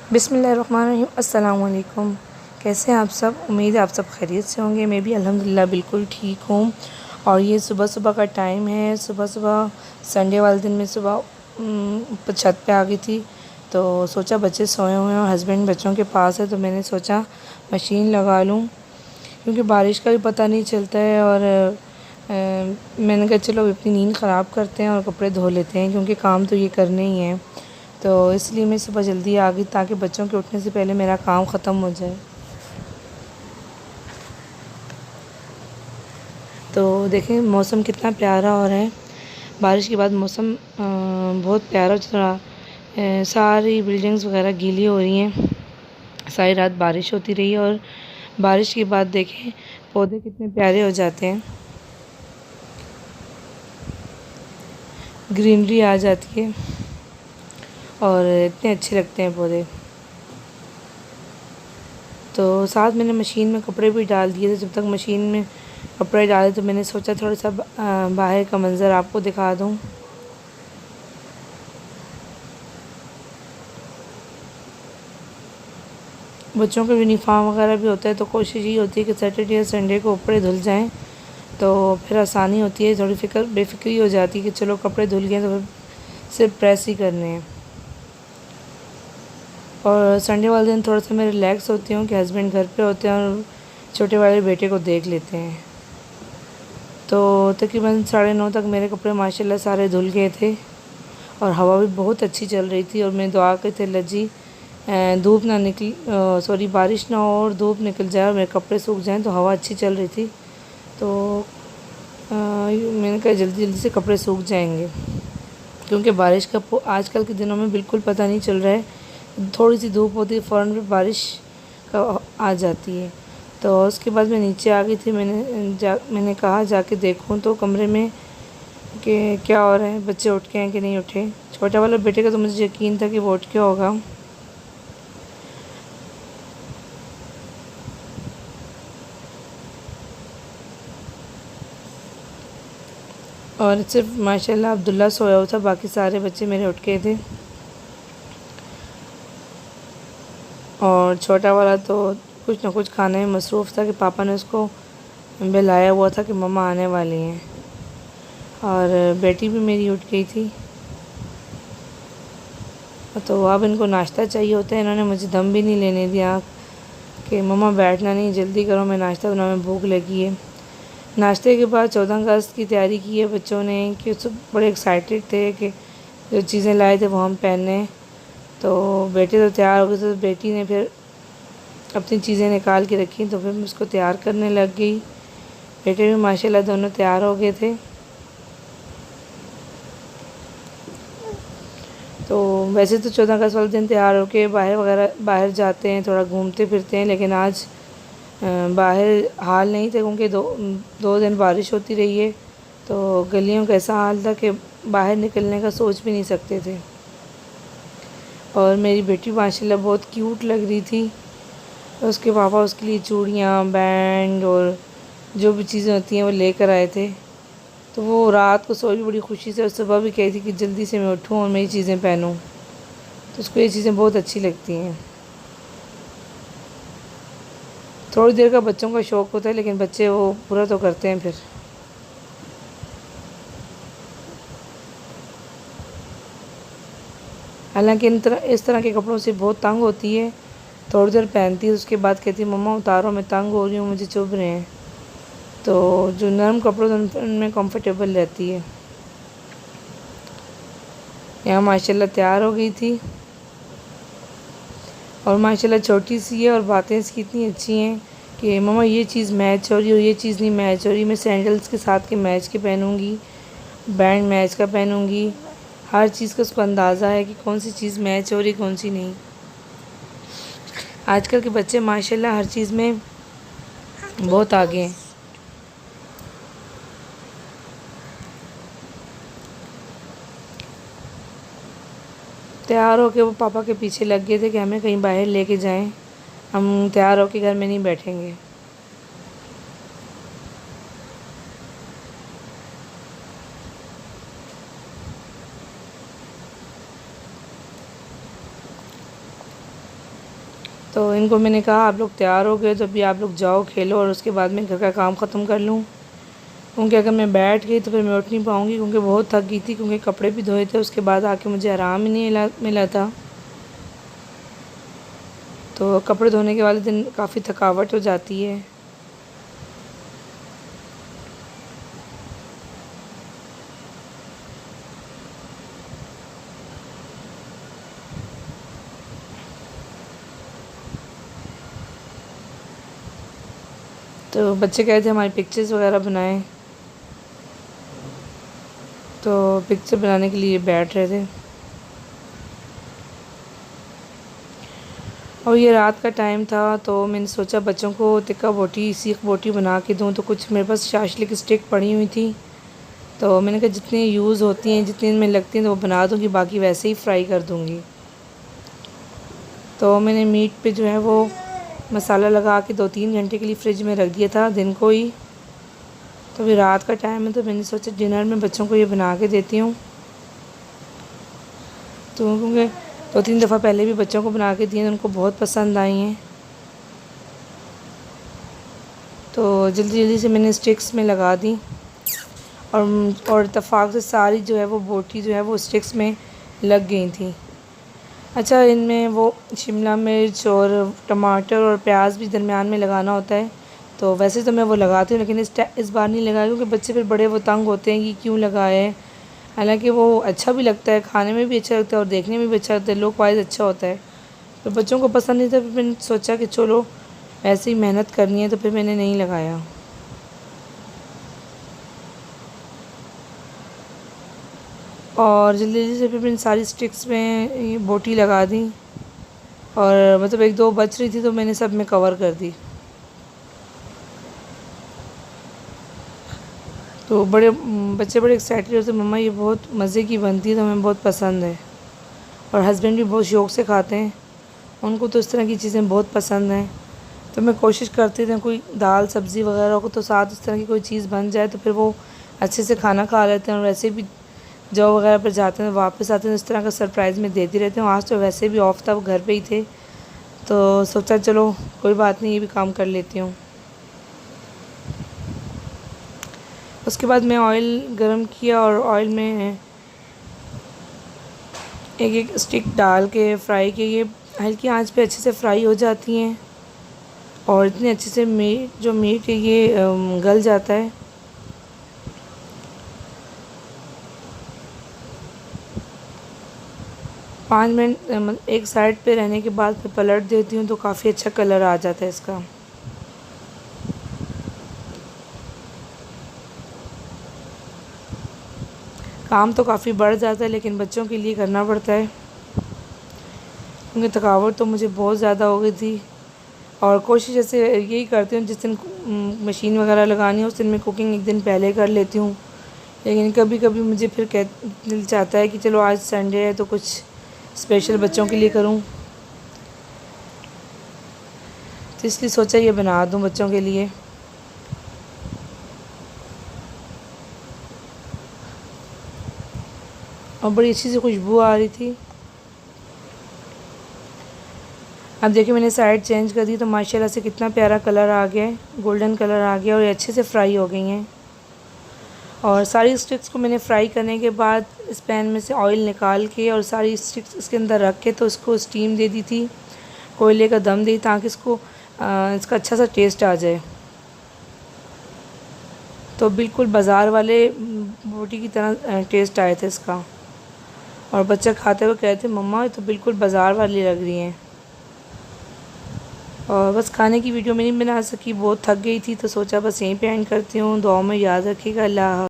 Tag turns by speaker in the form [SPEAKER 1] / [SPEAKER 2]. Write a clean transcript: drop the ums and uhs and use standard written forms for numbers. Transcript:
[SPEAKER 1] बिस्मिल्लाहिर्रहमानिर्रहीम। अस्सलाम वालेकुम। कैसे हैं आप सब? उम्मीद है आप सब खैरियत से होंगे। मैं भी अल्हम्दुलिल्लाह बिल्कुल ठीक हूँ। और ये सुबह सुबह का टाइम है। सुबह सुबह संडे वाले दिन में सुबह ऊपर छत पे आ गई थी, तो सोचा बच्चे सोए हुए हैं और हस्बैंड बच्चों के पास है, तो मैंने सोचा मशीन लगा लूँ, क्योंकि बारिश का भी पता नहीं चलता है। और मैंने कहा चलो अपनी नींद ख़राब करते हैं और कपड़े धो लेते हैं, क्योंकि काम तो ये करने ही है। तो इसलिए मैं सुबह जल्दी आ गई ताकि बच्चों के उठने से पहले मेरा काम ख़त्म हो जाए। तो देखें मौसम कितना प्यारा हो रहा है। बारिश के बाद मौसम बहुत प्यारा हो रहा है। सारी बिल्डिंग्स वगैरह गीली हो रही हैं। सारी रात बारिश होती रही है और बारिश के बाद देखें पौधे कितने प्यारे हो जाते हैं, ग्रीनरी आ जाती है और इतने अच्छे लगते हैं पौधे। तो साथ मैंने मशीन में कपड़े भी डाल दिए थे। जब तक मशीन में कपड़े डाले तो मैंने सोचा थोड़ा सा बाहर का मंज़र आपको दिखा दूँ। बच्चों के यूनिफॉर्म वगैरह भी होता है, तो कोशिश ये होती है कि सैटरडे या संडे को कपड़े धुल जाएं, तो फिर आसानी होती है। थोड़ी बेफिक्री हो जाती है कि चलो कपड़े धुल गए तो सिर्फ प्रेस ही करने हैं। और संडे वाले दिन थोड़ा सा मैं रिलैक्स होती हूँ कि हस्बैंड घर पे होते हैं और छोटे वाले बेटे को देख लेते हैं। तो तकरीबन 9:30 तक मेरे कपड़े माशाल्लाह सारे धुल गए थे और हवा भी बहुत अच्छी चल रही थी। और मैं दुआ करती थी अल्लाह जी धूप ना निकल सॉरी बारिश ना हो और धूप निकल जाए और मेरे कपड़े सूख जाएं। तो हवा अच्छी चल रही थी, तो मैंने कहा जल्दी जल्दी से कपड़े सूख जाएंगे, क्योंकि बारिश का आजकल के दिनों में बिल्कुल पता नहीं चल रहा है। थोड़ी सी धूप होती है फ़ौरन भी बारिश का आ जाती है। तो उसके बाद मैं नीचे आ गई थी। मैंने कहा जाके देखूं तो कमरे में कि क्या हो रहा है, बच्चे उठ के हैं कि नहीं उठे। छोटा वाला बेटे का तो मुझे यकीन था कि वो उठ के होगा। और सिर्फ माशाल्लाह अब्दुल्ला सोया हुआ था, बाकी सारे बच्चे मेरे उठ गए थे। और छोटा वाला तो कुछ ना कुछ खाने में मसरूफ़ था कि पापा ने उसको बुलाया हुआ था कि मम्मा आने वाली हैं। और बेटी भी मेरी उठ गई थी, तो अब इनको नाश्ता चाहिए होता है। इन्होंने मुझे दम भी नहीं लेने दिया कि मम्मा बैठना नहीं, जल्दी करो, मैं नाश्ता बनाऊँ, मैं भूख लगी है। नाश्ते के बाद 14 अगस्त की तैयारी की है बच्चों ने, कि सब बड़े एक्साइटेड थे कि जो चीज़ें लाए थे वो हम पहने। तो बेटे तो तैयार हो गए थे, तो बेटी ने फिर अपनी चीज़ें निकाल के रखी, तो फिर मैं उसको तैयार करने लग गई। बेटे भी माशाल्लाह दोनों तैयार हो गए थे। तो वैसे तो 14 अगस्त वाले दिन तैयार होके बाहर जाते हैं, थोड़ा घूमते फिरते हैं, लेकिन आज बाहर हाल नहीं थे, क्योंकि दो दिन बारिश होती रही है। तो गलियों का ऐसा हाल था कि बाहर निकलने का सोच भी नहीं सकते थे। और मेरी बेटी माशाल्लाह बहुत क्यूट लग रही थी। उसके पापा उसके लिए चूड़ियाँ, बैंड और जो भी चीज़ें होती हैं वो लेकर आए थे। तो वो रात को सोई बड़ी खुशी से और सुबह भी कही थी कि जल्दी से मैं उठूँ और मेरी चीज़ें पहनूँ। तो उसको ये चीज़ें बहुत अच्छी लगती हैं। थोड़ी देर का बच्चों का शौक़ होता है, लेकिन बच्चे वो पूरा तो करते हैं फिर। हालांकि इस तरह के कपड़ों से बहुत तंग होती है। थोड़ी देर पहनती है, उसके बाद कहती है मम्मा उतारो, मैं तंग हो रही हूँ, मुझे चुभ रहे हैं। तो जो नरम कपड़े उनमें कंफर्टेबल रहती है। यहाँ माशाल्लाह तैयार हो गई थी और माशाल्लाह छोटी सी है और बातें इसकी इतनी अच्छी हैं कि मम्मा ये चीज़ मैच हो रही और ये चीज़ नहीं मैच हो रही, मैं सैंडल्स के साथ के मैच के पहनूँगी, बैंड मैच का पहनूँगी। हर चीज़ का उसको अंदाज़ा है कि कौन सी चीज़ मैच हो रही कौन सी नहीं। आजकल के बच्चे माशाल्लाह हर चीज़ में बहुत आगे हैं। तैयार होके वो पापा के पीछे लग गए थे कि हमें कहीं बाहर लेके जाएं, हम तैयार होके घर में नहीं बैठेंगे। तो इनको मैंने कहा आप लोग तैयार हो गए तो अभी आप लोग जाओ खेलो और उसके बाद मैं घर का काम ख़त्म कर लूँ, क्योंकि अगर मैं बैठ गई तो फिर मैं उठ नहीं पाऊँगी, क्योंकि बहुत थक गई थी, क्योंकि कपड़े भी धोए थे। उसके बाद आके मुझे आराम ही नहीं मिला था। तो कपड़े धोने के वाले दिन काफ़ी थकावट हो जाती है। तो बच्चे कहे थे हमारी पिक्चर्स वगैरह बनाएं, तो पिक्चर बनाने के लिए बैठ रहे थे। और ये रात का टाइम था, तो मैंने सोचा बच्चों को टिक्का बोटी सीख बोटी बना के दूँ। तो कुछ मेरे पास शाशलिक स्टिक पड़ी हुई थी, तो मैंने कहा जितनी यूज़ होती हैं जितनी में लगती हैं तो वो बना दूँगी, बाकी वैसे ही फ्राई कर दूँगी। तो मैंने मीट पे जो है वो मसाला लगा के 2-3 घंटे के लिए फ्रिज में रख दिया था दिन को ही। तो अभी रात का टाइम है, तो मैंने सोचा डिनर में बच्चों को ये बना के देती हूँ। तो क्योंकि 2-3 दफ़ा पहले भी बच्चों को बना के दिए, उनको बहुत पसंद आई हैं। तो जल्दी जल्दी से मैंने स्टिक्स में लगा दी और इत्तेफाक से सारी जो है वो बोटी जो है वो स्टिक्स में लग गई थी। अच्छा, इनमें वो शिमला मिर्च और टमाटर और प्याज भी दरमियान में लगाना होता है। तो वैसे तो मैं वो लगाती हूँ, लेकिन इस बार नहीं लगाया, क्योंकि बच्चे फिर बड़े वो तंग होते हैं कि क्यों लगाए हैं। हालांकि वो अच्छा भी लगता है, खाने में भी अच्छा लगता है और देखने में भी अच्छा लगता है, लुक वाइज अच्छा होता है। तो बच्चों को पसंद नहीं था, फिर मैंने सोचा कि चलो ऐसे ही मेहनत करनी है, तो फिर मैंने नहीं लगाया। और जल्दी जल्दी से फिर मैंने सारी स्टिक्स में ये बोटी लगा दी, और मतलब 1-2 बच रही थी तो मैंने सब में कवर कर दी। तो बच्चे बड़े एक्साइटेड होते, मम्मा ये बहुत मज़े की बनती है, तो हमें बहुत पसंद है। और हस्बैंड भी बहुत शौक़ से खाते हैं, उनको तो इस तरह की चीज़ें बहुत पसंद हैं। तो मैं कोशिश करती थी कोई दाल सब्ज़ी वगैरह को तो साथ इस तरह की कोई चीज़ बन जाए, तो फिर वो अच्छे से खाना खा लेते हैं। और वैसे भी जॉब वगैरह पर जाते हैं, वापस आते हैं, इस तरह का सरप्राइज़ मैं देती रहती हूँ। आज तो वैसे भी ऑफ था, वो घर पे ही थे, तो सोचा चलो कोई बात नहीं, ये भी काम कर लेती हूँ। उसके बाद मैं ऑयल गरम किया और ऑयल में एक एक स्टिक डाल के फ्राई की। ये हल्की आंच पे अच्छे से फ्राई हो जाती हैं और इतने अच्छे से मीट है ये गल जाता है। पाँच मिनट एक साइड पे रहने के बाद फिर पलट देती हूँ, तो काफ़ी अच्छा कलर आ जाता है इसका। काम तो काफ़ी बढ़ जाता है, लेकिन बच्चों के लिए करना पड़ता है, क्योंकि थकावट तो मुझे बहुत ज़्यादा हो गई थी। और कोशिश ऐसे यही करती हूँ, जिस दिन मशीन वगैरह लगानी हो उस दिन मैं कुकिंग एक दिन पहले कर लेती हूँ। लेकिन कभी कभी मुझे फिर दिल चाहता है कि चलो आज संडे है तो कुछ स्पेशल बच्चों के लिए करूँ, तो इसलिए सोचा ये बना दूँ बच्चों के लिए। और बड़ी अच्छी सी खुशबू आ रही थी। अब देखिए मैंने साइड चेंज कर दी, तो माशाल्लाह से कितना प्यारा कलर आ गया है, गोल्डन कलर आ गया और ये अच्छे से फ्राई हो गई हैं। और सारी स्टिक्स को मैंने फ्राई करने के बाद इस पैन में से ऑयल निकाल के और सारी स्टिक्स इसके अंदर रख के तो इसको स्टीम दे दी थी, कोयले का दम दी, ताकि इसका अच्छा सा टेस्ट आ जाए। तो बिल्कुल बाज़ार वाले बोटी की तरह टेस्ट आया था इसका। और बच्चा खाते हुए कहते थे मम्मा ये तो बिल्कुल बाज़ार वाली लग रही हैं। और बस खाने की वीडियो मैं नहीं बना सकी, बहुत थक गई थी, तो सोचा बस यहीं पे एंड करती हूँ। दुआ में याद रखिएगा। अल्लाह।